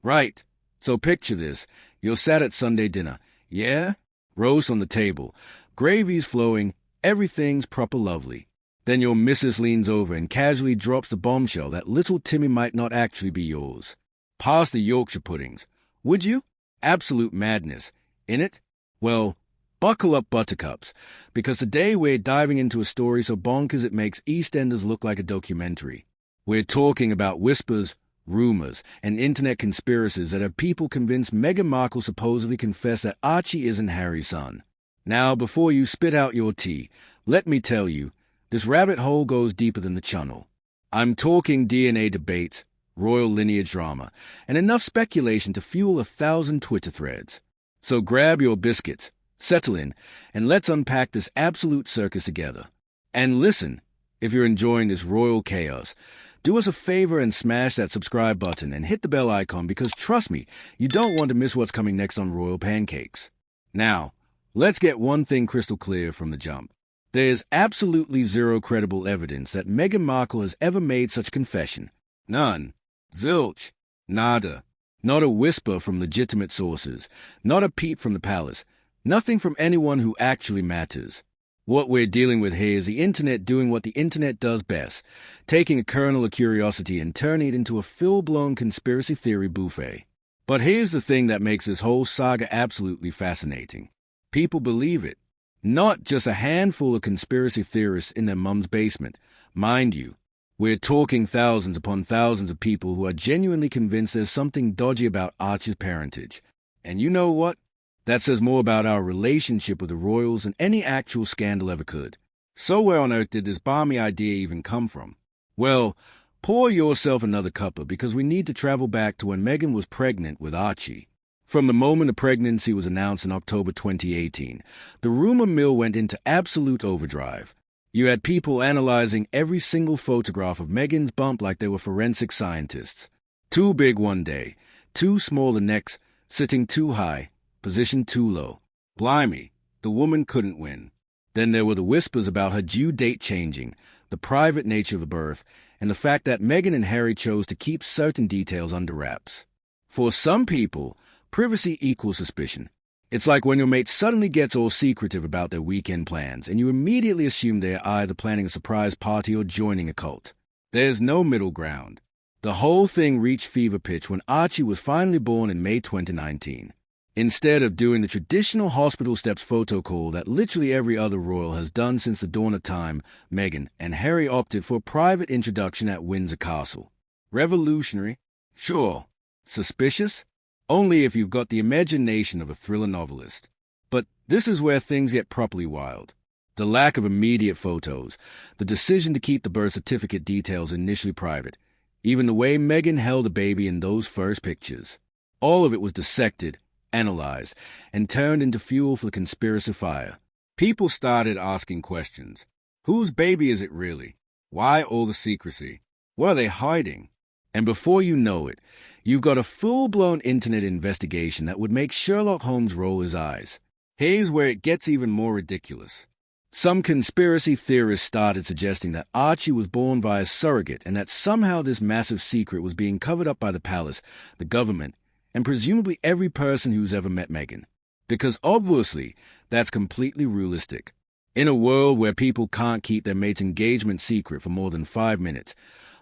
Right. So picture this. You're sat at Sunday dinner. Yeah? Roast on the table. Gravy's flowing. Everything's proper lovely. Then your missus leans over and casually drops the bombshell that little Timmy might not actually be yours. Pass the Yorkshire puddings. Would you? Absolute madness. In it? Well, buckle up, buttercups, because today we're diving into a story so bonkers it makes EastEnders look like a documentary. We're talking about whispers, rumors, and internet conspiracies that have people convinced Meghan Markle supposedly confessed that Archie isn't Harry's son. Now, before you spit out your tea, let me tell you, this rabbit hole goes deeper than the channel. I'm talking DNA debates, royal lineage drama, and enough speculation to fuel 1,000 Twitter threads. So grab your biscuits, settle in, and let's unpack this absolute circus together. And listen, if you're enjoying this royal chaos, do us a favor and smash that subscribe button and hit the bell icon because trust me, you don't want to miss what's coming next on Royal Pancakes. Now, let's get one thing crystal clear from the jump. There's absolutely zero credible evidence that Meghan Markle has ever made such confession. None. Zilch. Nada. Not a whisper from legitimate sources. Not a peep from the palace. Nothing from anyone who actually matters. What we're dealing with here is the internet doing what the internet does best, taking a kernel of curiosity and turning it into a full-blown conspiracy theory buffet. But here's the thing that makes this whole saga absolutely fascinating. People believe it. Not just a handful of conspiracy theorists in their mum's basement. Mind you, we're talking thousands upon thousands of people who are genuinely convinced there's something dodgy about Archie's parentage. And you know what? That says more about our relationship with the royals than any actual scandal ever could. So where on earth did this balmy idea even come from? Well, pour yourself another cuppa because we need to travel back to when Meghan was pregnant with Archie. From the moment the pregnancy was announced in October 2018, the rumor mill went into absolute overdrive. You had people analyzing every single photograph of Meghan's bump like they were forensic scientists. Too big one day, too small the next, sitting too high, positioned too low. Blimey, the woman couldn't win. Then there were the whispers about her due date changing, the private nature of the birth, and the fact that Meghan and Harry chose to keep certain details under wraps. For some people, privacy equals suspicion. It's like when your mate suddenly gets all secretive about their weekend plans, and you immediately assume they're either planning a surprise party or joining a cult. There's no middle ground. The whole thing reached fever pitch when Archie was finally born in May 2019. Instead of doing the traditional hospital steps photo call that literally every other royal has done since the dawn of time, Meghan and Harry opted for a private introduction at Windsor Castle. Revolutionary? Sure. Suspicious? Only if you've got the imagination of a thriller novelist. But this is where things get properly wild. The lack of immediate photos, the decision to keep the birth certificate details initially private, even the way Meghan held the baby in those first pictures. All of it was dissected, analyzed, and turned into fuel for the conspiracy fire. People started asking questions. Whose baby is it really? Why all the secrecy? What are they hiding? And before you know it, you've got a full-blown internet investigation that would make Sherlock Holmes roll his eyes. Here's where it gets even more ridiculous. Some conspiracy theorists started suggesting that Archie was born via surrogate and that somehow this massive secret was being covered up by the palace, the government, and presumably every person who's ever met Meghan. Because obviously, that's completely realistic. In a world where people can't keep their mate's engagement secret for more than 5 minutes,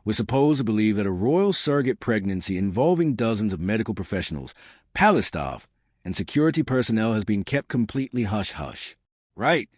we're supposed to believe that a royal surrogate pregnancy involving dozens of medical professionals, palace staff, and security personnel has been kept completely hush-hush. Right.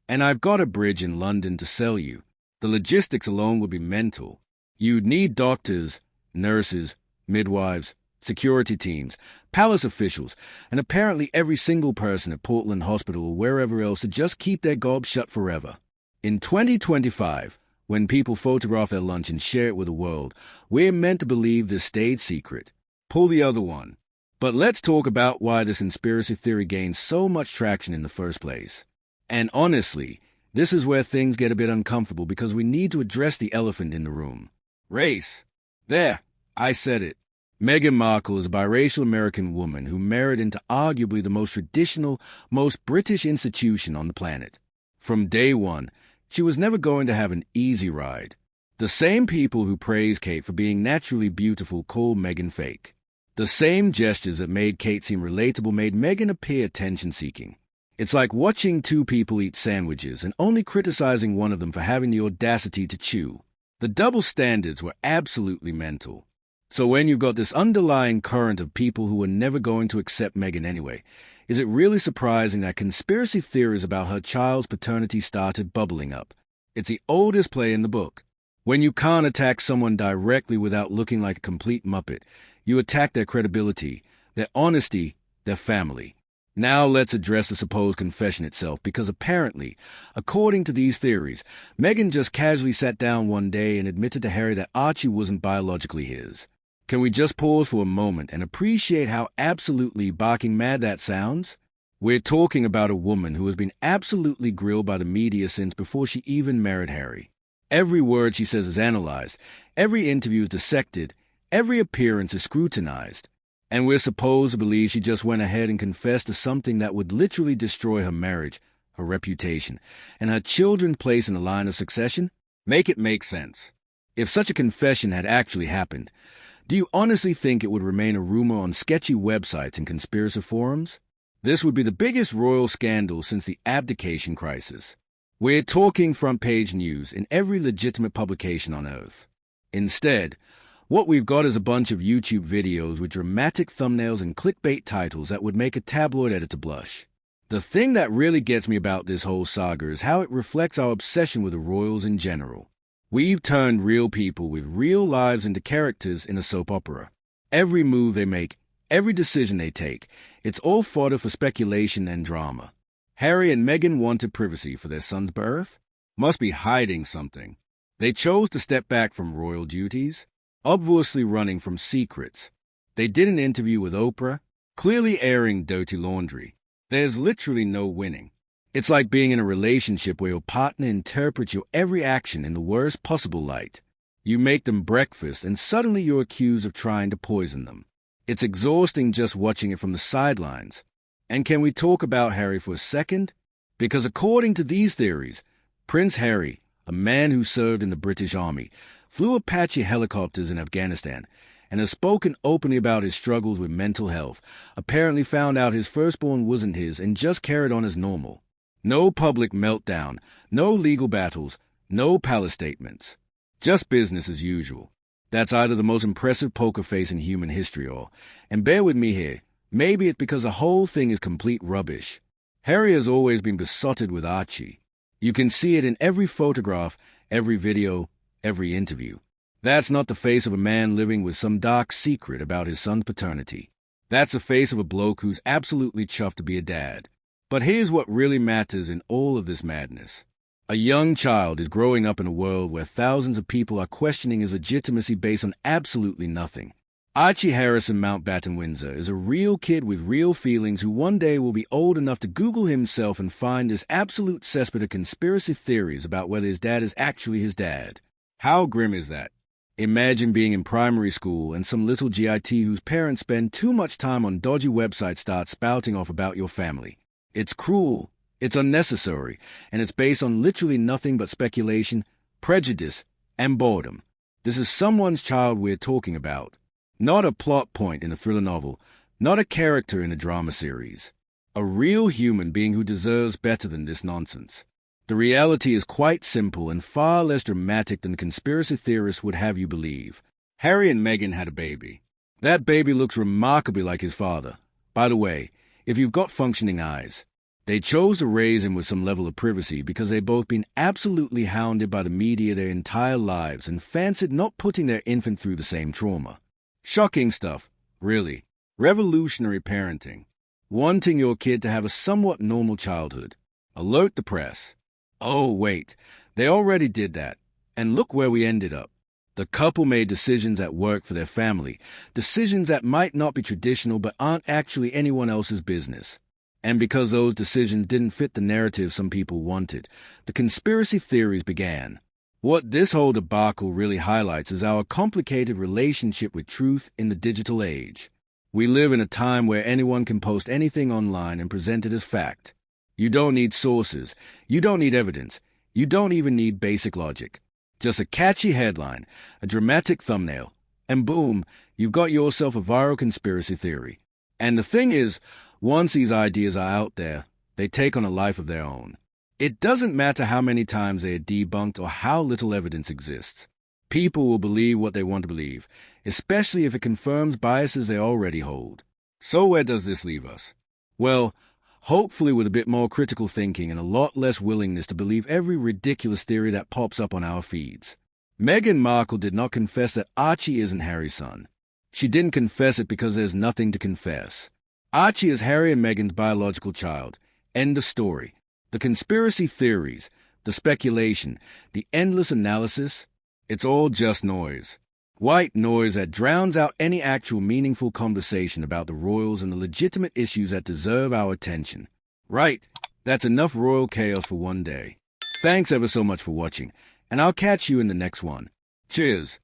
And I've got a bridge in London to sell you. The logistics alone would be mental. You'd need doctors, nurses, midwives, security teams, palace officials, and apparently every single person at Portland Hospital or wherever else to just keep their gobs shut forever. In 2025, when people photograph their lunch and share it with the world, we're meant to believe this stayed secret. Pull the other one. But let's talk about why this conspiracy theory gained so much traction in the first place. And honestly, this is where things get a bit uncomfortable because we need to address the elephant in the room. Race. There, I said it. Meghan Markle is a biracial American woman who married into arguably the most traditional, most British institution on the planet. From day one, she was never going to have an easy ride. The same people who praise Kate for being naturally beautiful call Meghan fake. The same gestures that made Kate seem relatable made Meghan appear attention-seeking. It's like watching two people eat sandwiches and only criticizing one of them for having the audacity to chew. The double standards were absolutely mental. So when you've got this underlying current of people who are never going to accept Meghan anyway, is it really surprising that conspiracy theories about her child's paternity started bubbling up? It's the oldest play in the book. When you can't attack someone directly without looking like a complete muppet, you attack their credibility, their honesty, their family. Now let's address the supposed confession itself, because apparently, according to these theories, Meghan just casually sat down one day and admitted to Harry that Archie wasn't biologically his. Can we just pause for a moment and appreciate how absolutely barking mad that sounds? We're talking about a woman who has been absolutely grilled by the media since before she even married Harry. Every word she says is analyzed, every interview is dissected, every appearance is scrutinized. And we're supposed to believe she just went ahead and confessed to something that would literally destroy her marriage, her reputation, and her children's place in the line of succession? Make it make sense. If such a confession had actually happened, do you honestly think it would remain a rumor on sketchy websites and conspiracy forums? This would be the biggest royal scandal since the abdication crisis. We're talking front-page news in every legitimate publication on Earth. Instead, what we've got is a bunch of YouTube videos with dramatic thumbnails and clickbait titles that would make a tabloid editor blush. The thing that really gets me about this whole saga is how it reflects our obsession with the royals in general. We've turned real people with real lives into characters in a soap opera. Every move they make, every decision they take, it's all fodder for speculation and drama. Harry and Meghan wanted privacy for their son's birth? Must be hiding something. They chose to step back from royal duties, obviously running from secrets. They did an interview with Oprah, clearly airing dirty laundry. There's literally no winning. It's like being in a relationship where your partner interprets your every action in the worst possible light. You make them breakfast and suddenly you're accused of trying to poison them. It's exhausting just watching it from the sidelines. And can we talk about Harry for a second? Because according to these theories, Prince Harry, a man who served in the British Army, flew Apache helicopters in Afghanistan, and has spoken openly about his struggles with mental health, apparently found out his firstborn wasn't his and just carried on as normal. No public meltdown, no legal battles, no palace statements. Just business as usual. That's either the most impressive poker face in human history or, and bear with me here, maybe it's because the whole thing is complete rubbish. Harry has always been besotted with Archie. You can see it in every photograph, every video, every interview. That's not the face of a man living with some dark secret about his son's paternity. That's the face of a bloke who's absolutely chuffed to be a dad. But here's what really matters in all of this madness. A young child is growing up in a world where thousands of people are questioning his legitimacy based on absolutely nothing. Archie Harrison Mountbatten Windsor is a real kid with real feelings who one day will be old enough to Google himself and find this absolute cesspit of conspiracy theories about whether his dad is actually his dad. How grim is that? Imagine being in primary school and some little GIT whose parents spend too much time on dodgy websites start spouting off about your family. It's cruel, it's unnecessary, and it's based on literally nothing but speculation, prejudice, and boredom. This is someone's child we're talking about. Not a plot point in a thriller novel, not a character in a drama series. A real human being who deserves better than this nonsense. The reality is quite simple and far less dramatic than the conspiracy theorists would have you believe. Harry and Meghan had a baby. That baby looks remarkably like his father. By the way, if you've got functioning eyes. They chose to raise him with some level of privacy because they've both been absolutely hounded by the media their entire lives and fancied not putting their infant through the same trauma. Shocking stuff, really. Revolutionary parenting. Wanting your kid to have a somewhat normal childhood. Alert the press. Oh, wait, they already did that. And look where we ended up. The couple made decisions at work for their family, decisions that might not be traditional but aren't actually anyone else's business. And because those decisions didn't fit the narrative some people wanted, the conspiracy theories began. What this whole debacle really highlights is our complicated relationship with truth in the digital age. We live in a time where anyone can post anything online and present it as fact. You don't need sources, you don't need evidence, you don't even need basic logic. Just a catchy headline, a dramatic thumbnail, And boom, you've got yourself a viral conspiracy theory. And the thing is, once these ideas are out there, they take on a life of their own. It doesn't matter how many times they are debunked or how little evidence exists. People will believe what they want to believe, especially if it confirms biases they already hold. So where does this leave us? Well, hopefully with a bit more critical thinking and a lot less willingness to believe every ridiculous theory that pops up on our feeds. Meghan Markle did not confess that Archie isn't Harry's son. She didn't confess it because there's nothing to confess. Archie is Harry and Meghan's biological child. End of story. The conspiracy theories, the speculation, the endless analysis, it's all just noise. White noise that drowns out any actual meaningful conversation about the royals and the legitimate issues that deserve our attention. Right, that's enough royal chaos for one day. Thanks ever so much for watching, and I'll catch you in the next one. Cheers.